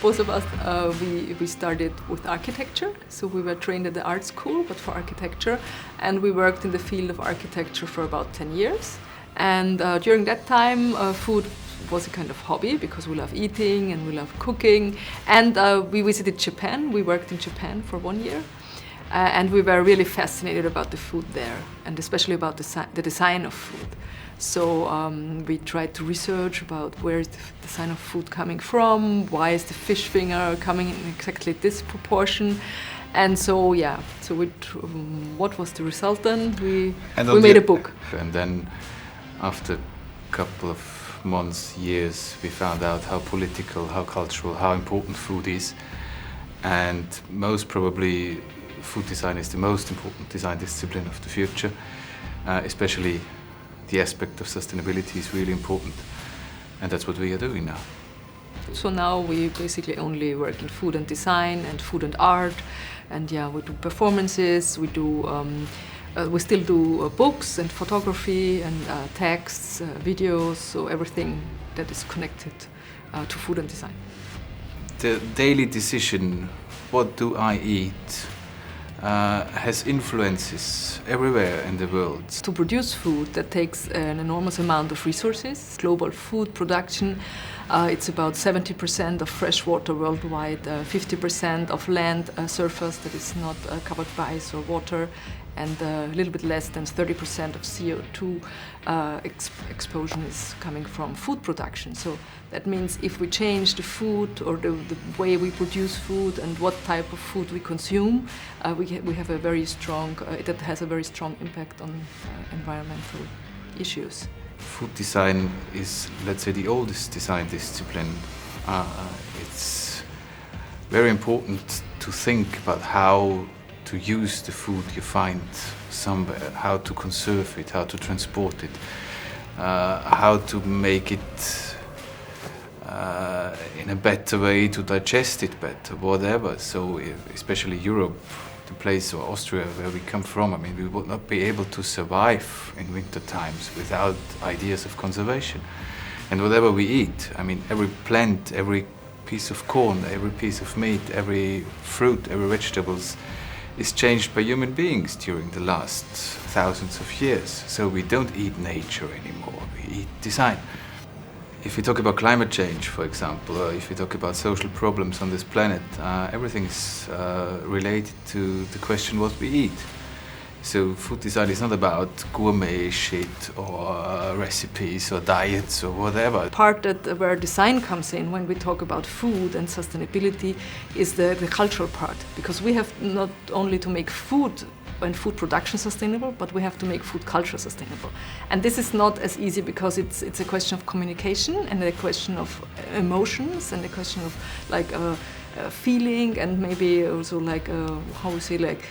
Both of us, we started with architecture. So we were trained at the art school, but for architecture. And we worked in the field of architecture for about 10 years. And during that time, food was a kind of hobby because we love eating and we love cooking. And we visited Japan. We worked in Japan for 1 year. And we were really fascinated about the food there, and especially about the design of food. So we tried to research about where is the design of food coming from, why is the fish finger coming in exactly this proportion. And so, yeah, so what was the result then? We made a book. And then after a couple of months, years, we found out how political, how cultural, how important food is. And most probably food design is the most important design discipline of the future, especially the aspect of sustainability is really important, and that's what we are doing now. So now we basically only work in food and design and food and art, and yeah, we do performances, we still do books and photography and texts, videos, so everything that is connected to food and design. The daily decision, what do I eat, has influences everywhere in the world. To produce food, that takes an enormous amount of resources. Global food production, it's about 70% of fresh water worldwide, 50% of land surface that is not covered by ice or water, and a little bit less than 30% of CO2 exposure is coming from food production. So that means if we change the food or the way we produce food and what type of food we consume, we have a very strong, that has a very strong impact on environmental issues. Food design is, let's say, the oldest design discipline. It's very important to think about how to use the food you find somewhere, how to conserve it, how to transport it, how to make it in a better way, to digest it better, whatever. So especially Europe, the place, or Austria where we come from, I mean, we would not be able to survive in winter times without ideas of conservation. And whatever we eat, I mean, every plant, every piece of corn, every piece of meat, every fruit, every vegetables is changed by human beings during the last thousands of years. So we don't eat nature anymore, we eat design. If we talk about climate change, for example, or if we talk about social problems on this planet, everything is related to the question what we eat. So food design is not about gourmet shit or recipes or diets or whatever. Part where design comes in when we talk about food and sustainability is the cultural part, because we have not only to make food and food production sustainable, but we have to make food culture sustainable. And this is not as easy because it's a question of communication and a question of emotions and a question of like feeling and maybe also like how we say, like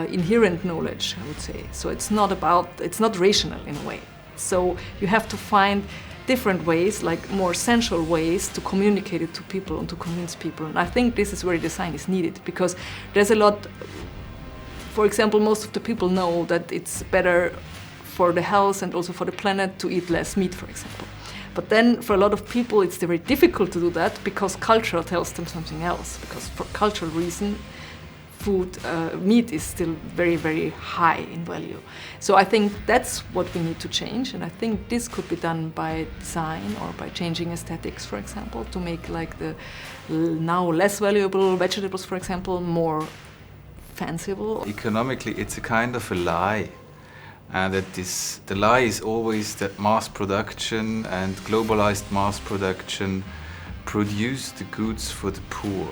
inherent knowledge, I would say. So it's not rational in a way. So you have to find different ways, like more essential ways to communicate it to people and to convince people. And I think this is where design is needed, because there's a lot. For example, most of the people know that it's better for the health and also for the planet to eat less meat, for example. But then for a lot of people it's very difficult to do that because culture tells them something else. Because for cultural reason, meat is still very, very high in value. So I think that's what we need to change, and I think this could be done by design or by changing aesthetics, for example, to make like the now less valuable vegetables, for example, more fanciful. Economically, it's a kind of a lie, and the lie is always that mass production and globalized mass production produce the goods for the poor,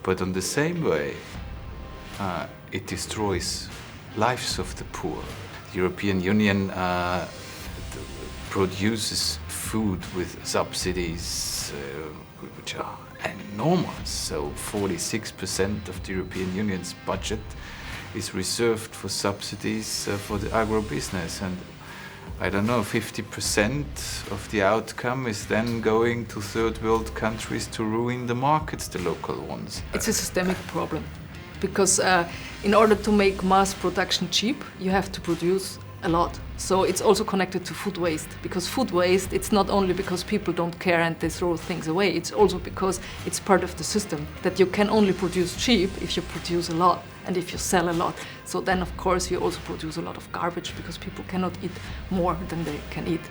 but in the same way, it destroys lives of the poor. The European Union produces food with subsidies which are enormous. So 46% of the European Union's budget is reserved for subsidies for the agro-business, and I don't know, 50% of the outcome is then going to third world countries to ruin the markets, the local ones. It's a systemic problem, because in order to make mass production cheap, you have to produce a lot. So it's also connected to food waste, because food waste, it's not only because people don't care and they throw things away, it's also because it's part of the system, that you can only produce cheap if you produce a lot and if you sell a lot. So then of course you also produce a lot of garbage because people cannot eat more than they can eat.